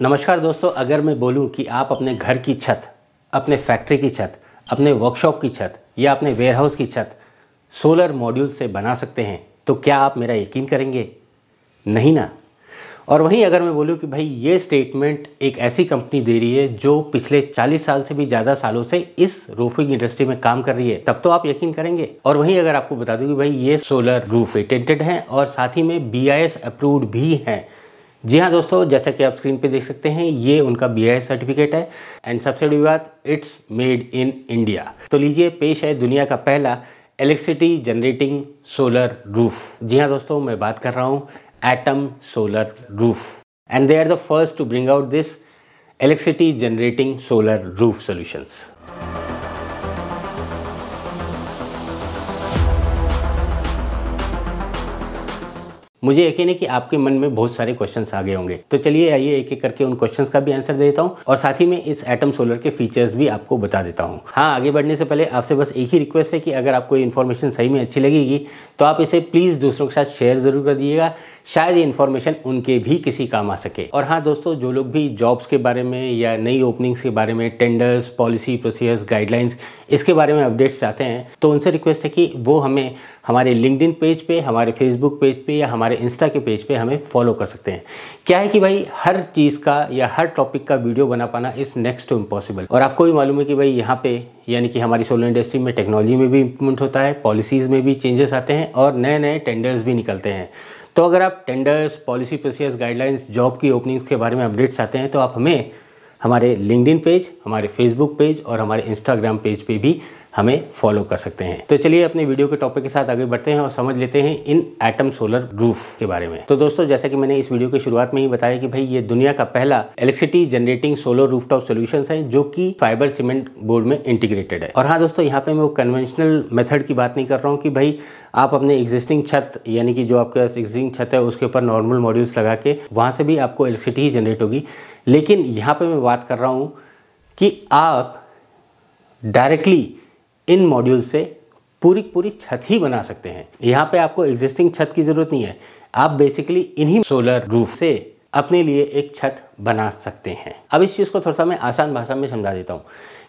नमस्कार दोस्तों, अगर मैं बोलूं कि आप अपने घर की छत, अपने फैक्ट्री की छत, अपने वर्कशॉप की छत या अपने वेयरहाउस की छत सोलर मॉड्यूल से बना सकते हैं तो क्या आप मेरा यकीन करेंगे? नहीं ना। और वहीं अगर मैं बोलूं कि भाई ये स्टेटमेंट एक ऐसी कंपनी दे रही है जो पिछले 40 साल से भी ज़्यादा सालों से इस रूफिंग इंडस्ट्री में काम कर रही है, तब तो आप यकीन करेंगे। और वहीं अगर आपको बता दूं कि भाई ये सोलर रूफ पेटेंटेड है और साथ ही में BIS अप्रूव्ड भी है। जी हाँ दोस्तों, जैसा कि आप स्क्रीन पे देख सकते हैं, ये उनका BIS सर्टिफिकेट है एंड सबसे बड़ी बात, इट्स मेड इन इंडिया। तो लीजिए, पेश है दुनिया का पहला इलेक्ट्रिसिटी जनरेटिंग सोलर रूफ। जी हाँ दोस्तों, मैं बात कर रहा हूँ Atom solar roof and they are the first to bring out this electricity generating solar roof solutions. मुझे यकीन है कि आपके मन में बहुत सारे क्वेश्चंस आ गए होंगे, तो चलिए आइए एक एक करके उन क्वेश्चंस का भी आंसर दे देता हूं और साथ ही में इस एटम सोलर के फीचर्स भी आपको बता देता हूं। हाँ, आगे बढ़ने से पहले आपसे बस एक ही रिक्वेस्ट है कि अगर आपको इन्फॉर्मेशन सही में अच्छी लगेगी तो आप इसे प्लीज़ दूसरों के साथ शेयर ज़रूर कर दीजिएगा, शायद ये इन्फॉर्मेशन उनके भी किसी काम आ सके। और हाँ दोस्तों, जो लोग भी जॉब्स के बारे में या नई ओपनिंग्स के बारे में, टेंडर्स, पॉलिसी, प्रोसीजर्स, गाइडलाइंस, इसके बारे में अपडेट्स चाहते हैं तो उनसे रिक्वेस्ट है कि वो हमें हमारे लिंक्डइन पेज पे, हमारे फेसबुक पेज पे या हमारे इंस्टा के पेज पे हमें फॉलो कर सकते हैं। क्या है कि भाई हर चीज़ का या हर टॉपिक का वीडियो बना पाना इज़ नेक्स्ट टू इम्पॉसिबल। और आपको भी मालूम है कि भाई यहाँ पे यानी कि हमारी सोलर इंडस्ट्री में टेक्नोलॉजी में भी इम्प्रूवमेंट होता है, पॉलिसीज़ में भी चेंजेस आते हैं और नए नए टेंडर्स भी निकलते हैं। तो अगर आप tenders, policy, procedures, guidelines, job की ओपनिंग्स के बारे में अपडेट्स चाहते हैं तो आप हमें हमारे लिंक्डइन पेज, हमारे फेसबुक पेज और हमारे इंस्टाग्राम पेज पे भी हमें फॉलो कर सकते हैं। तो चलिए अपने वीडियो के टॉपिक के साथ आगे बढ़ते हैं और समझ लेते हैं इन एटम सोलर रूफ के बारे में। तो दोस्तों, जैसा कि मैंने इस वीडियो की शुरुआत में ही बताया कि भाई ये दुनिया का पहला electricity generating solar rooftop solutions है जो कि फाइबर सीमेंट बोर्ड में इंटीग्रेटेड है। और हाँ दोस्तों, यहाँ पे मैं वो कन्वेंशनल मेथड की बात नहीं कर रहा हूँ कि भाई आप अपने एग्जिस्टिंग छत यानी कि जो आपके पास एग्जिस्टिंग छत है उसके ऊपर नॉर्मल मॉड्यूल्स लगा के वहाँ से भी आपको इलेक्ट्रिसिटी ही जनरेट होगी। लेकिन यहाँ पे मैं बात कर रहा हूँ कि आप डायरेक्टली इन मॉड्यूल से पूरी छत ही बना सकते हैं। यहाँ पे आपको एग्जिस्टिंग छत की ज़रूरत नहीं है, आप बेसिकली इन्हीं सोलर रूफ से अपने लिए एक छत बना सकते हैं। अब इस चीज़ को थोड़ा सा मैं आसान भाषा में समझा देता हूँ।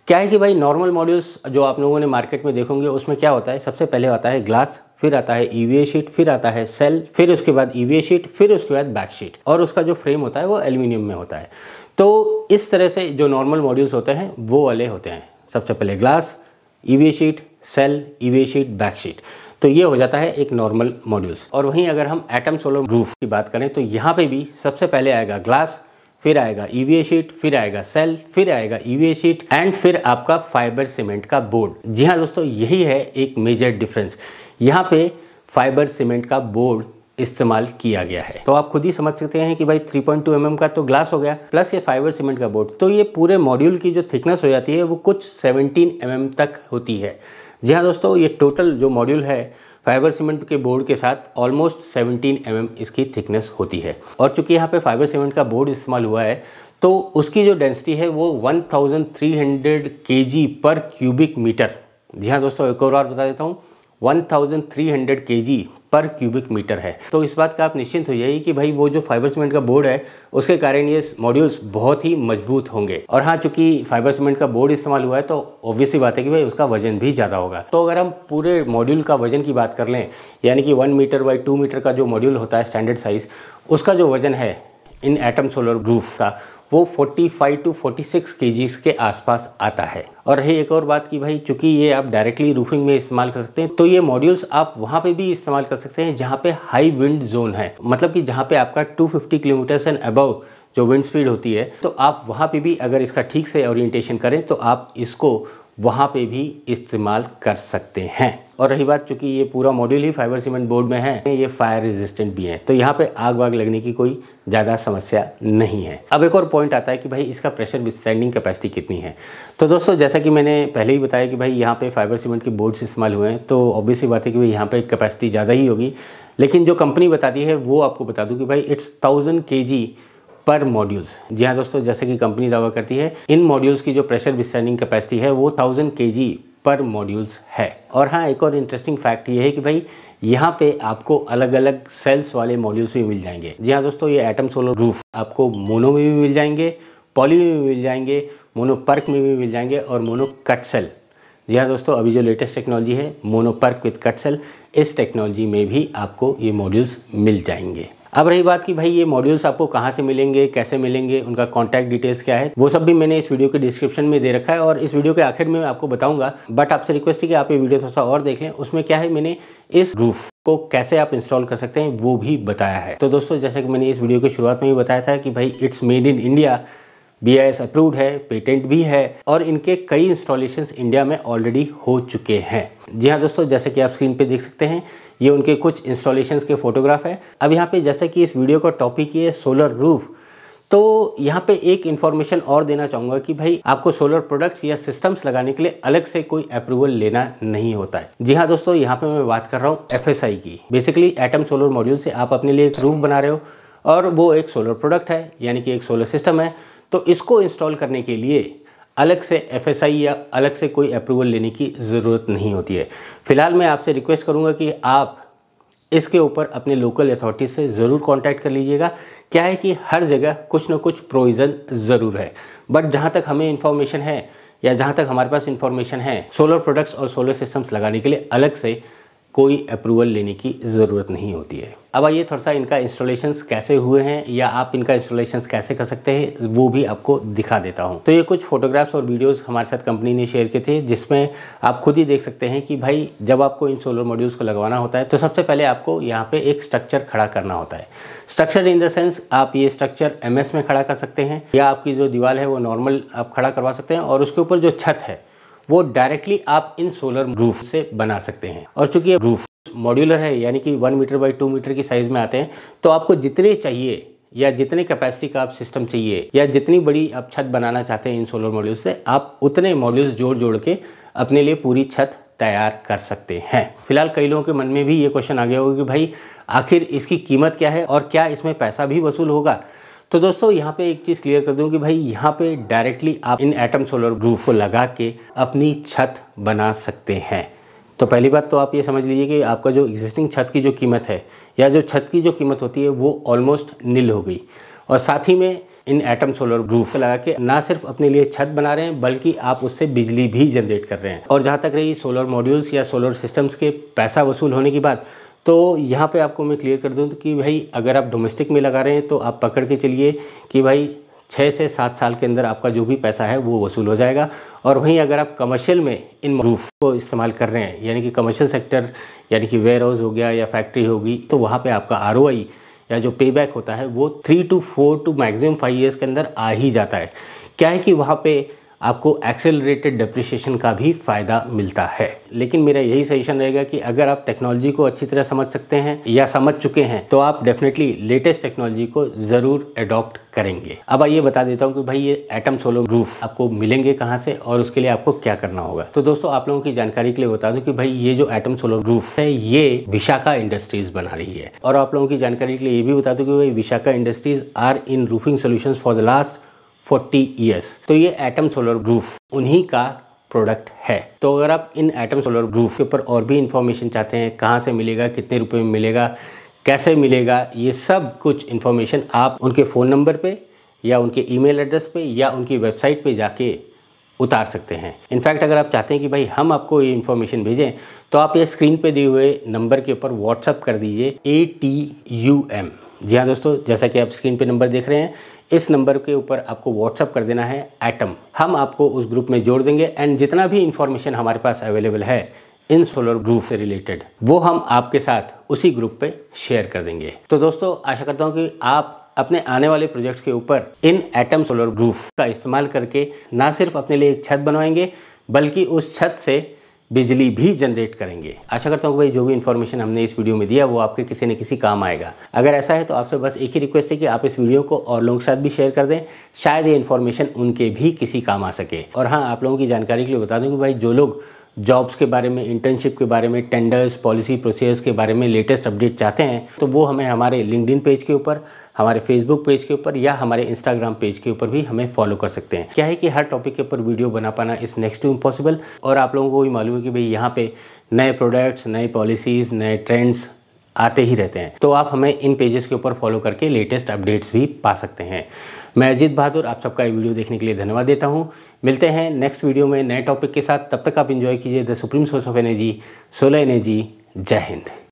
क्या है कि भाई नॉर्मल मॉड्यूल्स जो आप लोगों ने मार्केट में देखोगे उसमें क्या होता है, सबसे पहले आता है ग्लास, फिर आता है EVA शीट, फिर आता है सेल, फिर उसके बाद EVA शीट, फिर उसके बाद बैक शीट और उसका जो फ्रेम होता है वो एल्यूमिनियम में होता है। तो इस तरह से जो नॉर्मल मॉड्यूल्स होते हैं वो वाले होते हैं, सबसे पहले glass, EVA sheet, cell, EVA sheet, back sheet. तो ये हो जाता है एक नॉर्मल मॉड्यूल्स। और वहीं अगर हम एटम सोलर रूफ की बात करें तो यहाँ पे भी सबसे पहले आएगा ग्लास, फिर आएगा EVA शीट, फिर आएगा सेल, फिर आएगा EVA शीट एंड फिर आपका फाइबर सीमेंट का बोर्ड। जी हाँ दोस्तों, यही है एक मेजर डिफरेंस। यहाँ पे फाइबर सीमेंट का बोर्ड इस्तेमाल किया गया है। तो आप खुद ही समझ सकते हैं कि भाई 3.2 mm का तो ग्लास हो गया प्लस ये फाइबर सीमेंट का बोर्ड, तो ये पूरे मॉड्यूल की जो थिकनेस हो जाती है वो कुछ 17 mm तक होती है। जी हाँ दोस्तों, ये टोटल जो मॉड्यूल है फाइबर सीमेंट के बोर्ड के साथ ऑलमोस्ट 17 mm इसकी थिकनेस होती है। और चूंकि यहाँ पे फाइबर सीमेंट का बोर्ड इस्तेमाल हुआ है तो उसकी जो डेंसिटी है वो 1300 kg पर क्यूबिक मीटर। जी हाँ दोस्तों, एक और बार बता देता हूँ, 1300 kg पर क्यूबिक मीटर है। तो इस बात का आप निश्चिंत हो जाइए कि भाई वो जो फाइबर सीमेंट का बोर्ड है उसके कारण ये मॉड्यूल्स बहुत ही मजबूत होंगे। और हाँ, चूंकि फाइबर सीमेंट का बोर्ड इस्तेमाल हुआ है तो ऑब्वियसली बात है कि भाई उसका वजन भी ज़्यादा होगा। तो अगर हम पूरे मॉड्यूल का वजन की बात कर लें, यानी कि 1 मीटर बाई 2 मीटर का जो मॉड्यूल होता है स्टैंडर्ड साइज, उसका जो वजन है इन एटम सोलर रूफ का वो 45 to 46 kg के आसपास आता है। और रही एक और बात कि भाई चूंकि ये आप डायरेक्टली रूफिंग में इस्तेमाल कर सकते हैं तो ये मॉड्यूल्स आप वहाँ पे भी इस्तेमाल कर सकते हैं जहाँ पे हाई विंड जोन है, मतलब कि जहाँ पे आपका 250 किलोमीटर एंड अबव जो विंड स्पीड होती है, तो आप वहाँ पे भी अगर इसका ठीक से ओरिएंटेशन करें तो आप इसको वहाँ पे भी इस्तेमाल कर सकते हैं। और रही बात, चूंकि ये पूरा मॉड्यूल ही फाइबर सीमेंट बोर्ड में है, ये फायर रेजिस्टेंट भी है, तो यहाँ पे आग वाग लगने की कोई ज़्यादा समस्या नहीं है। अब एक और पॉइंट आता है कि भाई इसका प्रेशर विथस्टैंडिंग कैपेसिटी कितनी है। तो दोस्तों, जैसा कि मैंने पहले ही बताया कि भाई यहाँ पे फाइबर सीमेंट के बोर्ड्स इस्तेमाल हुए हैं तो ऑब्वियसली बात है कि भाई यहाँ पे कैपेसिटी ज़्यादा ही होगी। लेकिन जो कंपनी बताती है वो आपको बता दूँ कि भाई इट्स 1000 kg पर मॉड्यूल्स। जी हाँ दोस्तों, जैसे कि कंपनी दावा करती है इन मॉड्यूल्स की जो प्रेशर विथस्टैंडिंग कैपेसिटी है वो 1000 kg पर मॉड्यूल्स है। और हाँ, एक और इंटरेस्टिंग फैक्ट ये है कि भाई यहाँ पे आपको अलग अलग सेल्स वाले मॉड्यूल्स भी मिल जाएंगे। जी हाँ दोस्तों, ये एटम सोलर रूफ आपको मोनो में भी मिल जाएंगे, पॉली में भी मिल जाएंगे, मोनो पर्क में भी मिल जाएंगे और मोनो कट सेल। जी हाँ दोस्तों, अभी जो लेटेस्ट टेक्नोलॉजी है mono perc with cut cell, इस टेक्नोलॉजी में भी आपको ये मॉड्यूल्स मिल जाएंगे। अब रही बात कि भाई ये मॉड्यूल्स आपको कहाँ से मिलेंगे, कैसे मिलेंगे, उनका कॉन्टैक्ट डिटेल्स क्या है, वो सब भी मैंने इस वीडियो के डिस्क्रिप्शन में दे रखा है और इस वीडियो के आखिर में मैं आपको बताऊंगा। बट आपसे रिक्वेस्ट है कि आप ये वीडियो थोड़ा सा और देख लें। उसमें क्या है, मैंने इस रूफ को कैसे आप इंस्टॉल कर सकते हैं वो भी बताया है। तो दोस्तों, जैसे कि मैंने इस वीडियो की शुरुआत में भी बताया था कि भाई it's made in India, BIS approved है, पेटेंट भी है और इनके कई इंस्टॉलेशंस इंडिया में ऑलरेडी हो चुके हैं। जी हाँ दोस्तों, जैसे कि आप स्क्रीन पे देख सकते हैं, ये उनके कुछ इंस्टॉलेशंस के फोटोग्राफ है। अब यहाँ पे जैसे कि इस वीडियो का टॉपिक ये सोलर रूफ, तो यहाँ पे एक इन्फॉर्मेशन और देना चाहूँगा कि भाई आपको सोलर प्रोडक्ट्स या सिस्टम्स लगाने के लिए अलग से कोई अप्रूवल लेना नहीं होता है। जी हाँ दोस्तों, यहाँ पे मैं बात कर रहा हूँ FSI की। बेसिकली एटम सोलर मॉड्यूल से आप अपने लिए एक रूफ बना रहे हो और वो एक सोलर प्रोडक्ट है, यानी कि एक सोलर सिस्टम है। तो इसको इंस्टॉल करने के लिए अलग से FSI या अलग से कोई अप्रूवल लेने की ज़रूरत नहीं होती है। फिलहाल मैं आपसे रिक्वेस्ट करूंगा कि आप इसके ऊपर अपने लोकल अथॉरिटी से ज़रूर कांटेक्ट कर लीजिएगा। क्या है कि हर जगह कुछ ना कुछ प्रोविज़न ज़रूर है, बट जहाँ तक हमें इन्फॉर्मेशन है या जहाँ तक हमारे पास इन्फॉर्मेशन है, सोलर प्रोडक्ट्स और सोलर सिस्टम्स लगाने के लिए अलग से कोई अप्रूवल लेने की ज़रूरत नहीं होती है। अब आइए थोड़ा सा इनका इंस्टॉलेशंस कैसे हुए हैं या आप इनका इंस्टॉलेशंस कैसे कर सकते हैं वो भी आपको दिखा देता हूं। तो ये कुछ फोटोग्राफ्स और वीडियोस हमारे साथ कंपनी ने शेयर किए थे, जिसमें आप खुद ही देख सकते हैं कि भाई जब आपको इन सोलर मॉड्यूल्स को लगवाना होता है तो सबसे पहले आपको यहाँ पे एक स्ट्रक्चर खड़ा करना होता है। स्ट्रक्चर इन द सेंस, आप ये स्ट्रक्चर MS में खड़ा कर सकते हैं या आपकी जो दीवार है वो नॉर्मल आप खड़ा करवा सकते हैं और उसके ऊपर जो छत है वो डायरेक्टली आप इन सोलर रूफ से बना सकते हैं। और चूंकि ये रूफ मॉड्यूलर है, यानी कि 1 मीटर बाई 2 मीटर की साइज़ में आते हैं, तो आपको जितने चाहिए या जितने कैपेसिटी का आप सिस्टम चाहिए या जितनी बड़ी आप छत बनाना चाहते हैं इन सोलर मॉड्यूल से, आप उतने मॉड्यूल्स जोड़ के अपने लिए पूरी छत तैयार कर सकते हैं। फिलहाल कई लोगों के मन में भी ये क्वेश्चन आ गया होगा कि भाई आखिर इसकी कीमत क्या है और क्या इसमें पैसा भी वसूल होगा। तो दोस्तों, यहाँ पे एक चीज़ क्लियर कर दूं कि भाई यहाँ पे डायरेक्टली आप इन एटम सोलर रूफ को लगा के अपनी छत बना सकते हैं। तो पहली बात तो आप ये समझ लीजिए कि आपका जो एग्जिस्टिंग छत की जो कीमत है या जो छत की जो कीमत होती है वो ऑलमोस्ट नील हो गई। और साथ ही में इन एटम सोलर रूफ लगा के ना सिर्फ अपने लिए छत बना रहे हैं बल्कि आप उससे बिजली भी जनरेट कर रहे हैं। और जहाँ तक रही सोलर मॉड्यूल्स या सोलर सिस्टम्स के पैसा वसूल होने की बात, तो यहाँ पे आपको मैं क्लियर कर दूँ कि भाई अगर आप डोमेस्टिक में लगा रहे हैं तो आप पकड़ के चलिए कि भाई 6 से 7 साल के अंदर आपका जो भी पैसा है वो वसूल हो जाएगा। और वहीं अगर आप कमर्शियल में इन रूफ को इस्तेमाल कर रहे हैं, यानी कि कमर्शियल सेक्टर, यानी कि वेयर हाउस हो गया या फैक्ट्री होगी, तो वहाँ पे आपका ROI या जो पे बैक होता है वो 3 to 4 to मैक्सिमम 5 ईयर्स के अंदर आ ही जाता है। क्या है कि वहाँ पे आपको एक्सेलरेटेड डेप्रिसिएशन का भी फ़ायदा मिलता है। लेकिन मेरा यही सजेशन रहेगा कि अगर आप टेक्नोलॉजी को अच्छी तरह समझ सकते हैं या समझ चुके हैं तो आप डेफिनेटली लेटेस्ट टेक्नोलॉजी को ज़रूर अडॉप्ट करेंगे। अब आइए बता देता हूँ कि भाई ये एटम सोलर रूफ आपको मिलेंगे कहाँ से और उसके लिए आपको क्या करना होगा। तो दोस्तों, आप लोगों की जानकारी के लिए बता दूं कि भाई ये जो एटम सोलर रूफ है ये विशाखा इंडस्ट्रीज बना रही है। और आप लोगों की जानकारी के लिए ये भी बता दूं कि भाई Vishakha industries are in roofing solutions for the last 40 years. तो ये एटम सोलर रूफ उन्हीं का प्रोडक्ट है। तो अगर आप इन एटम सोलर रूफ के ऊपर और भी इंफॉर्मेशन चाहते हैं, कहाँ से मिलेगा, कितने रुपए में मिलेगा, कैसे मिलेगा, ये सब कुछ इंफॉर्मेशन आप उनके फ़ोन नंबर पे या उनके ईमेल एड्रेस पे या उनकी वेबसाइट पे जाके उतार सकते हैं। इनफैक्ट अगर आप चाहते हैं कि भाई हम आपको ये इन्फॉर्मेशन भेजें तो आप ये स्क्रीन पे दिए हुए नंबर के ऊपर व्हाट्सअप कर दीजिए ATUM। जी हाँ दोस्तों, जैसा कि आप स्क्रीन पे नंबर देख रहे हैं, इस नंबर के ऊपर आपको व्हाट्सअप कर देना है एटम। हम आपको उस ग्रुप में जोड़ देंगे एंड जितना भी इंफॉर्मेशन हमारे पास अवेलेबल है इन सोलर रूफ से रिलेटेड वो हम आपके साथ उसी ग्रुप पे शेयर कर देंगे। तो दोस्तों, आशा करता हूँ कि आप अपने आने वाले प्रोजेक्ट्स के ऊपर इन एटम सोलर रूफ का इस्तेमाल करके ना सिर्फ अपने लिए एक छत बनवाएंगे बल्कि उस छत से बिजली भी जनरेट करेंगे। आशा करता हूँ कि भाई जो भी इन्फॉर्मेशन हमने इस वीडियो में दिया वो आपके किसी न किसी काम आएगा। अगर ऐसा है तो आपसे बस एक ही रिक्वेस्ट है कि आप इस वीडियो को और लोगों के साथ भी शेयर कर दें, शायद ये इन्फॉर्मेशन उनके भी किसी काम आ सके। और हाँ, आप लोगों की जानकारी के लिए बता दूँ कि भाई जो लोग जॉब्स के बारे में, इंटर्नशिप के बारे में, टेंडर्स, पॉलिसी प्रोसेस के बारे में लेटेस्ट अपडेट चाहते हैं तो वो हमें हमारे लिंक्डइन पेज के ऊपर, हमारे फेसबुक पेज के ऊपर या हमारे इंस्टाग्राम पेज के ऊपर भी हमें फॉलो कर सकते हैं। क्या है कि हर टॉपिक के ऊपर वीडियो बना पाना इस नेक्स्ट टू इम्पॉसिबल, और आप लोगों को भी मालूम है कि भाई यहाँ पे नए प्रोडक्ट्स, नए पॉलिसीज़, नए ट्रेंड्स आते ही रहते हैं, तो आप हमें इन पेजेस के ऊपर फॉलो करके लेटेस्ट अपडेट्स भी पा सकते हैं। मैं अजीत बहादुर आप सबका ये वीडियो देखने के लिए धन्यवाद देता हूँ। मिलते हैं नेक्स्ट वीडियो में नए टॉपिक के साथ। तब तक आप एंजॉय कीजिए the supreme source of energy, solar energy. जय हिंद।